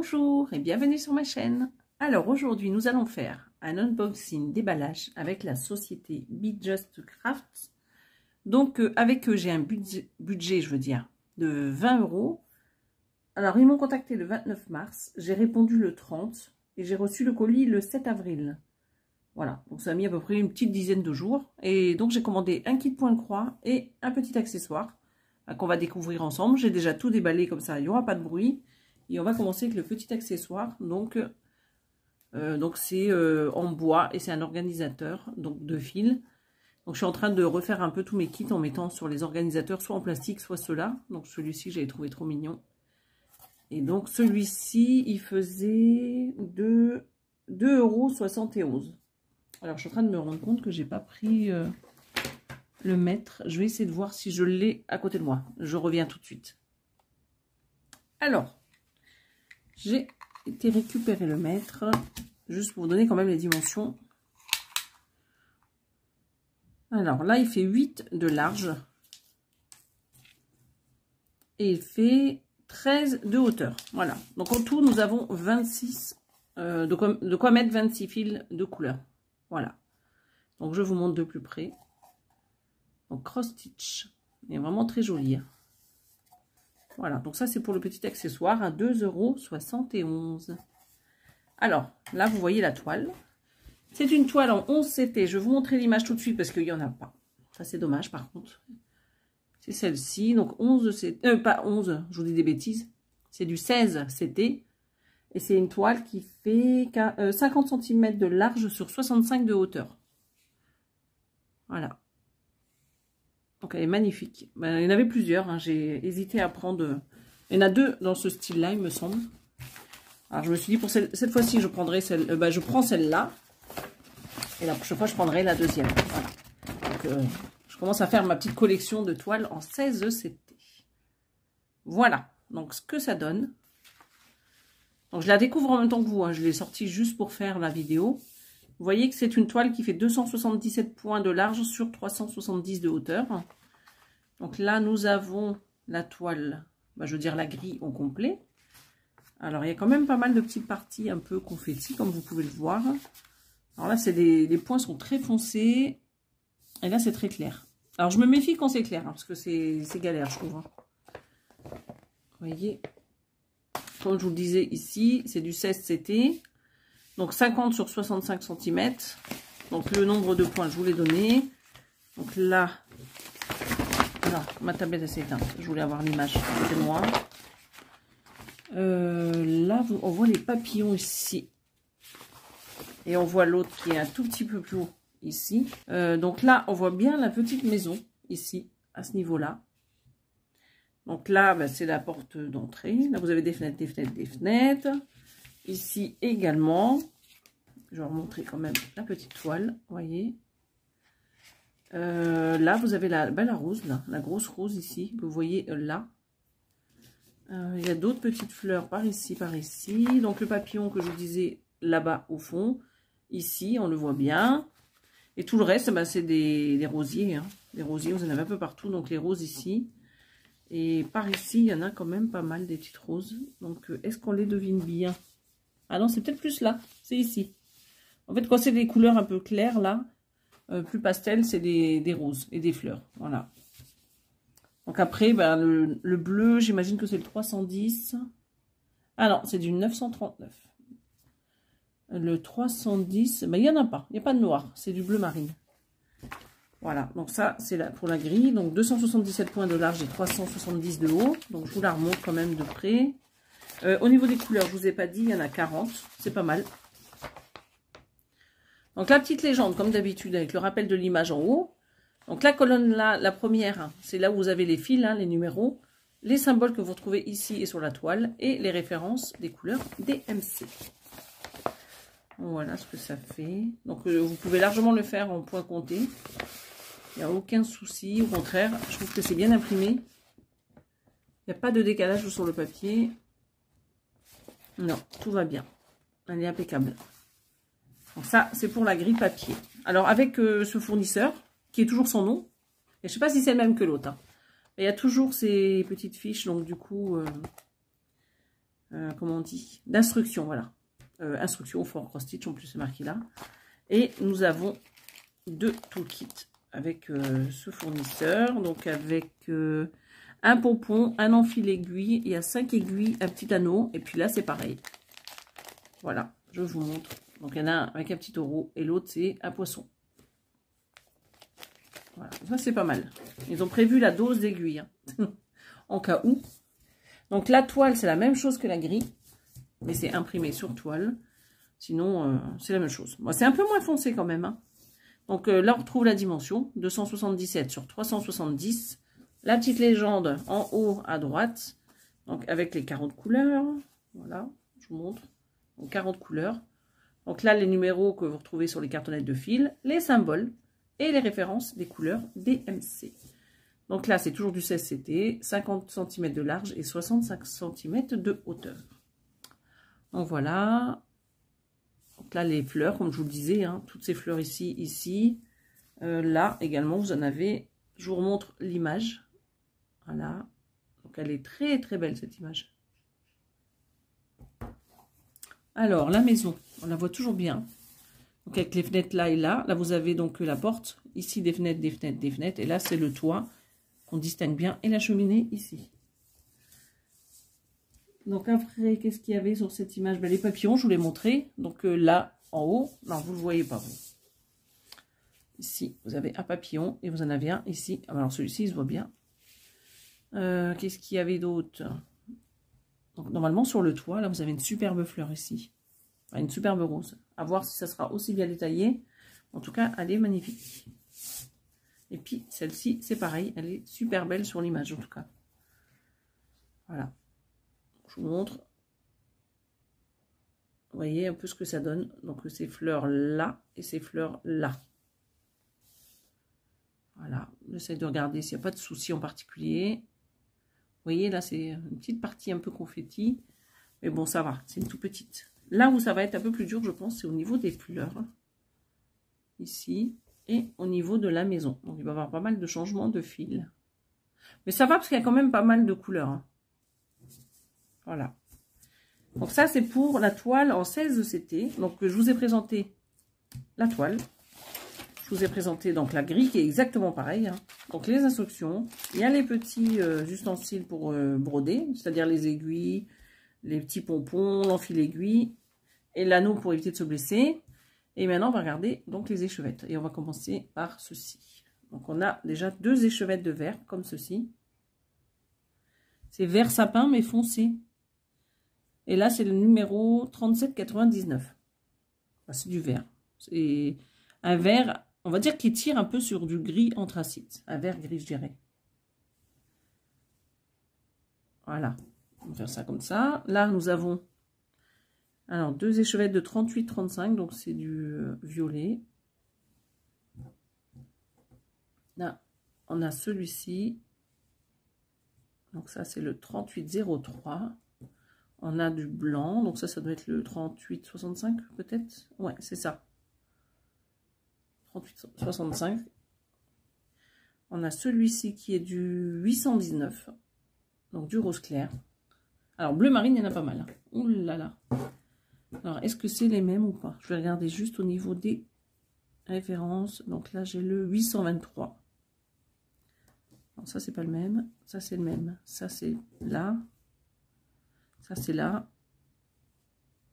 Bonjour et bienvenue sur ma chaîne. Alors aujourd'hui nous allons faire un unboxing déballage avec la société Be Just Crafts. Donc avec eux j'ai un budget je veux dire de 20 €. Alors ils m'ont contacté le 29 mars, j'ai répondu le 30 et j'ai reçu le colis le 7 avril. Voilà, donc ça a mis à peu près une petite dizaine de jours. Et donc j'ai commandé un kit point de croix et un petit accessoire qu'on va découvrir ensemble. J'ai déjà tout déballé comme ça, il n'y aura pas de bruit. Et on va commencer avec le petit accessoire. Donc c'est en bois et c'est un organisateur donc de fil. Donc je suis en train de refaire un peu tous mes kits en mettant sur les organisateurs, soit en plastique, soit ceux-là. Donc celui-ci, j'avais trouvé trop mignon. Et donc celui-ci, il faisait 2,71 €. Alors je suis en train de me rendre compte que j'ai pas pris le mètre. Je vais essayer de voir si je l'ai à côté de moi. Je reviens tout de suite. Alors, j'ai été récupérer le mètre, juste pour vous donner quand même les dimensions. Alors là, il fait 8 de large. Et il fait 13 de hauteur. Voilà. Donc en tout, nous avons 26, de quoi mettre 26 fils de couleur. Voilà. Donc je vous montre de plus près. Donc cross stitch. Il est vraiment très joli. Voilà, donc ça c'est pour le petit accessoire à 2,71 €. Alors, là vous voyez la toile. C'est une toile en 11 CT. Je vais vous montrer l'image tout de suite parce qu'il n'y en a pas. Ça c'est dommage par contre. C'est celle-ci. Donc 11 CT. Pas 11, je vous dis des bêtises. C'est du 16 CT. Et c'est une toile qui fait 50 cm de large sur 65 de hauteur. Voilà. Donc elle est magnifique. Ben, il y en avait plusieurs. Hein. J'ai hésité à prendre. Il y en a deux dans ce style-là, il me semble. Alors je me suis dit pour cette fois-ci, je prendrai celle. Je prends celle-là. Et la prochaine fois, je prendrai la deuxième. Voilà. Donc je commence à faire ma petite collection de toiles en 16 CT. Voilà. Donc ce que ça donne. Donc je la découvre en même temps que vous. Hein. Je l'ai sortie juste pour faire la vidéo. Vous voyez que c'est une toile qui fait 277 points de large sur 370 de hauteur. Donc là, nous avons la toile, je veux dire la grille au complet. Alors, il y a quand même pas mal de petites parties un peu confetti, comme vous pouvez le voir. Alors là, les points sont très foncés. Et là, c'est très clair. Alors, je me méfie quand c'est clair, parce que c'est galère, je trouve. Vous voyez, comme je vous le disais ici, c'est du 16 CT. Donc 50 sur 65 cm. Donc le nombre de points, je vous l'ai donné. Donc là, non, ma tablette elle s'est éteinte. Je voulais avoir l'image de moi. Là, on voit les papillons ici. Et on voit l'autre qui est un tout petit peu plus haut ici. Donc là, on voit bien la petite maison ici, à ce niveau-là. Donc là, c'est la porte d'entrée. Là, vous avez des fenêtres, des fenêtres, des fenêtres. Ici également, je vais vous montrer quand même la petite toile, vous voyez. Là, vous avez la rose, là, la grosse rose ici, que vous voyez là. Il y a d'autres petites fleurs par ici, par ici. Donc le papillon que je vous disais là-bas au fond, ici, on le voit bien. Et tout le reste, c'est des rosiers. Hein. Des rosiers, vous en avez un peu partout, donc les roses ici. Et par ici, il y en a quand même pas mal des petites roses. Donc, est-ce qu'on les devine bien? Ah non, c'est peut-être plus là, c'est ici. En fait, quand c'est des couleurs un peu claires, là, plus pastel, c'est des roses et des fleurs. Voilà. Donc après, le bleu, j'imagine que c'est le 310. Ah non, c'est du 939. Le 310, il n'y en a pas. Il n'y a pas de noir, c'est du bleu marine. Voilà, donc ça, c'est pour la grille. Donc 277 points de large et 370 de haut. Donc je vous la remonte quand même de près. Au niveau des couleurs, je ne vous ai pas dit, il y en a 40. C'est pas mal. Donc la petite légende, comme d'habitude, avec le rappel de l'image en haut. Donc la colonne là, la première, c'est là où vous avez les fils, hein, les numéros, les symboles que vous retrouvez ici et sur la toile, et les références des couleurs DMC. Voilà ce que ça fait. Donc vous pouvez largement le faire en point compté. Il n'y a aucun souci. Au contraire, je trouve que c'est bien imprimé. Il n'y a pas de décalage sur le papier. Non, tout va bien. Elle est impeccable. Donc ça, c'est pour la grille papier. Alors, avec ce fournisseur, qui est toujours son nom, et je ne sais pas si c'est le même que l'autre. Hein. Il y a toujours ces petites fiches, donc du coup, comment on dit, d'instruction, voilà. Instruction for cross stitch, en plus c'est marqué là. Et nous avons 2 toolkits avec ce fournisseur, donc avec un pompon, un enfil aiguille, il y a 5 aiguilles, un petit anneau, et puis là c'est pareil. Voilà, je vous montre. Donc il y en a un avec un petit taureau et l'autre c'est un poisson. Voilà, ça c'est pas mal. Ils ont prévu la dose d'aiguille, hein, en cas où. Donc la toile c'est la même chose que la grille, mais c'est imprimé sur toile. Sinon c'est la même chose. Bon, c'est un peu moins foncé quand même, hein. Donc là, on retrouve la dimension, 277 sur 370. La petite légende en haut à droite, donc avec les 40 couleurs. Voilà, je vous montre. Donc 40 couleurs. Donc là, les numéros que vous retrouvez sur les cartonnettes de fil, les symboles et les références des couleurs DMC. Donc là, c'est toujours du 16 CT, 50 cm de large et 65 cm de hauteur. Donc voilà. Donc là, les fleurs, comme je vous le disais, hein, toutes ces fleurs ici, ici. Là, également, vous en avez. Je vous remontre l'image. Voilà. Donc, elle est très, très belle, cette image. Alors, la maison, on la voit toujours bien. Donc, avec les fenêtres là et là. Là, vous avez donc la porte. Ici, des fenêtres, des fenêtres, des fenêtres. Et là, c'est le toit qu'on distingue bien. Et la cheminée ici. Donc après, qu'est-ce qu'il y avait sur cette image? Ben, les papillons, je vous l'ai montré. Donc là, en haut, non, vous ne le voyez pas, vous. Ici, vous avez un papillon et vous en avez un ici. Alors celui-ci, il se voit bien. Qu'est-ce qu'il y avait d'autre? Donc normalement, sur le toit, là, vous avez une superbe fleur ici. Enfin, une superbe rose. À voir si ça sera aussi bien détaillé. En tout cas, elle est magnifique. Et puis, celle-ci, c'est pareil. Elle est super belle sur l'image, en tout cas. Voilà. Je vous montre. Vous voyez un peu ce que ça donne. Donc ces fleurs là et ces fleurs là. Voilà. J'essaie de regarder s'il n'y a pas de souci en particulier. Vous voyez là c'est une petite partie un peu confetti. Mais bon ça va. C'est une toute petite. Là où ça va être un peu plus dur je pense c'est au niveau des fleurs. Ici. Et au niveau de la maison. Donc il va y avoir pas mal de changements de fil. Mais ça va parce qu'il y a quand même pas mal de couleurs. Hein. Voilà. Donc ça, c'est pour la toile en 16 CT. Donc je vous ai présenté la toile. Je vous ai présenté donc la grille qui est exactement pareille. Hein. Donc les instructions. Il y a les petits ustensiles pour broder, c'est-à-dire les aiguilles, les petits pompons, l'enfil aiguille et l'anneau pour éviter de se blesser. Et maintenant, on va regarder donc les échevettes. Et on va commencer par ceci. Donc on a déjà 2 échevettes de verre comme ceci. C'est vert sapin mais foncé. Et là, c'est le numéro 37,99. Enfin, c'est du vert. C'est un vert, on va dire, qui tire un peu sur du gris anthracite. Un vert gris, je dirais. Voilà. On va faire ça comme ça. Là, nous avons alors 2 échevettes de 38,35. Donc, c'est du violet. Là, on a celui-ci. Donc, ça, c'est le 38,03. On a du blanc, donc ça doit être le 38,65 peut-être. Ouais, c'est ça. 38,65. On a celui-ci qui est du 819, donc du rose clair. Alors, bleu marine, il y en a pas mal. Hein. Ouh là là. Alors, est-ce que c'est les mêmes ou pas? Je vais regarder juste au niveau des références. Donc là, j'ai le 823. Non, ça, c'est pas le même. Ça, c'est le même. Ça, c'est là. Ça, c'est là.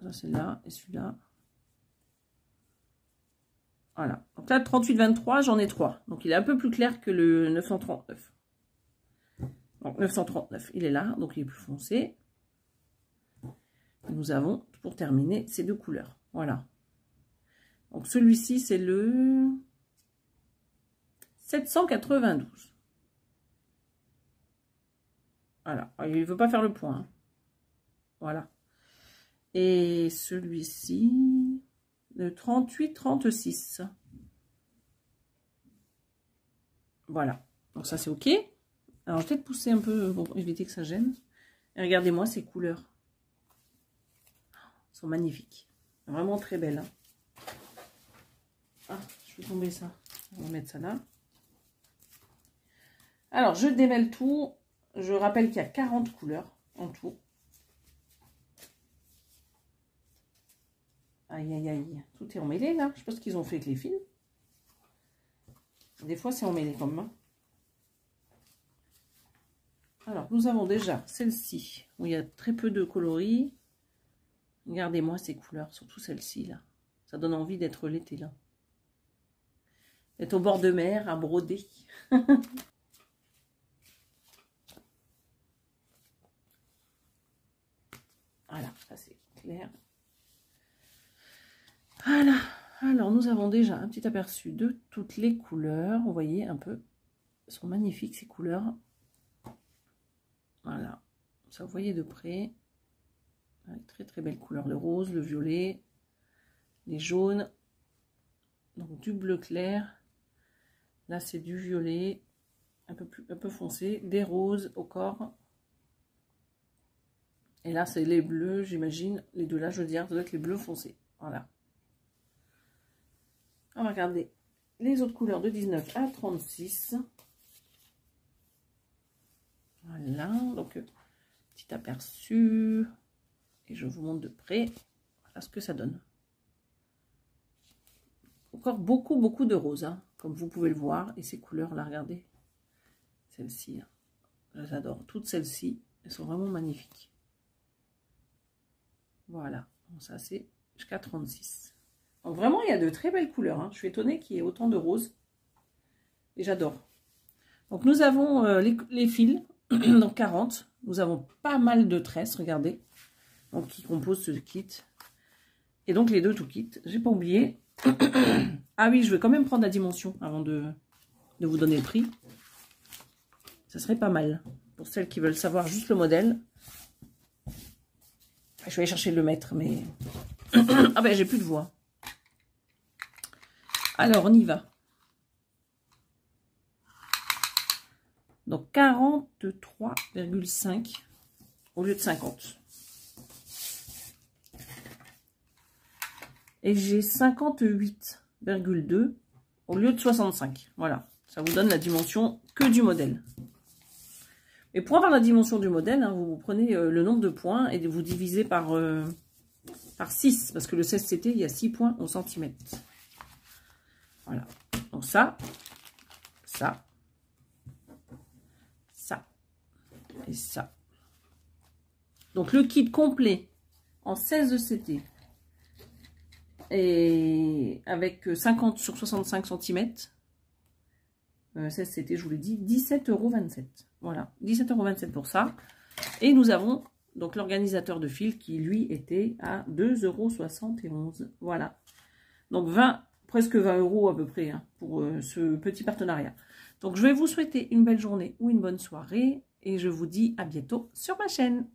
Ça, c'est là. Et celui-là. Voilà. Donc là, 38,23, j'en ai 3. Donc, il est un peu plus clair que le 939. Donc, 939, il est là. Donc, il est plus foncé. Et nous avons, pour terminer, ces 2 couleurs. Voilà. Donc, celui-ci, c'est le 792. Voilà. Il ne veut pas faire le point. Hein. Voilà. Et celui-ci, le 38-36. Voilà. Donc ça, c'est OK. Alors, je vais peut-être pousser un peu pour éviter que ça gêne. Et regardez-moi ces couleurs. Elles sont magnifiques. Vraiment très belles. Hein. Ah, je vais tomber ça. On va mettre ça là. Alors, je démêle tout. Je rappelle qu'il y a 40 couleurs en tout. Aïe, aïe, aïe. Tout est emmêlé, là. Je sais pas ce qu'ils ont fait avec les fils. Des fois, c'est emmêlé comme main. Alors, nous avons déjà celle-ci, où il y a très peu de coloris. Regardez-moi ces couleurs, surtout celle-ci, là. Ça donne envie d'être l'été, là. D'être au bord de mer, à broder. Voilà, ça c'est clair. Voilà. Alors, nous avons déjà un petit aperçu de toutes les couleurs. Vous voyez un peu. Elles sont magnifiques, ces couleurs. Voilà. Ça, vous voyez de près. Avec très très belles couleurs. Le rose, le violet, les jaunes. Donc, du bleu clair. Là, c'est du violet. Un peu foncé. Des roses au corps. Et là, c'est les bleus, j'imagine. Les deux là, je veux dire, ça doit être les bleus foncés. Voilà. On va regarder les autres couleurs de 19 à 36. Voilà, donc petit aperçu. Et je vous montre de près. Voilà ce que ça donne. Encore beaucoup de roses, hein, comme vous pouvez le voir. Et ces couleurs-là, regardez. Celles-ci, hein, j'adore. Toutes celles-ci, elles sont vraiment magnifiques. Voilà, bon, ça c'est jusqu'à 36. Donc vraiment, il y a de très belles couleurs. Hein. Je suis étonnée qu'il y ait autant de roses. Et j'adore. Donc nous avons les fils, donc 40. Nous avons pas mal de tresses, regardez. Donc qui composent ce kit. Et donc les deux tout kits. J'ai pas oublié. Ah oui, je vais quand même prendre la dimension avant de vous donner le prix. Ça serait pas mal. Pour celles qui veulent savoir juste le modèle. Je vais aller chercher le mètre, mais... ah ben, j'ai plus de voix. Alors, on y va. Donc, 43,5 au lieu de 50. Et j'ai 58,2 au lieu de 65. Voilà, ça vous donne la dimension que du modèle. Et pour avoir la dimension du modèle, hein, vous prenez le nombre de points et vous divisez par 6. Parce que le 16CT, il y a 6 points au centimètre. Voilà. Donc ça et ça. Donc le kit complet en 16CT et avec 50 sur 65 cm. 16CT, je vous l'ai dit, 17,27 €. Voilà, 17,27 € pour ça. Et nous avons donc l'organisateur de fil qui, lui, était à 2,71 €. Voilà. Donc, presque 20 € à peu près hein, pour ce petit partenariat. Donc, je vais vous souhaiter une belle journée ou une bonne soirée. Et je vous dis à bientôt sur ma chaîne.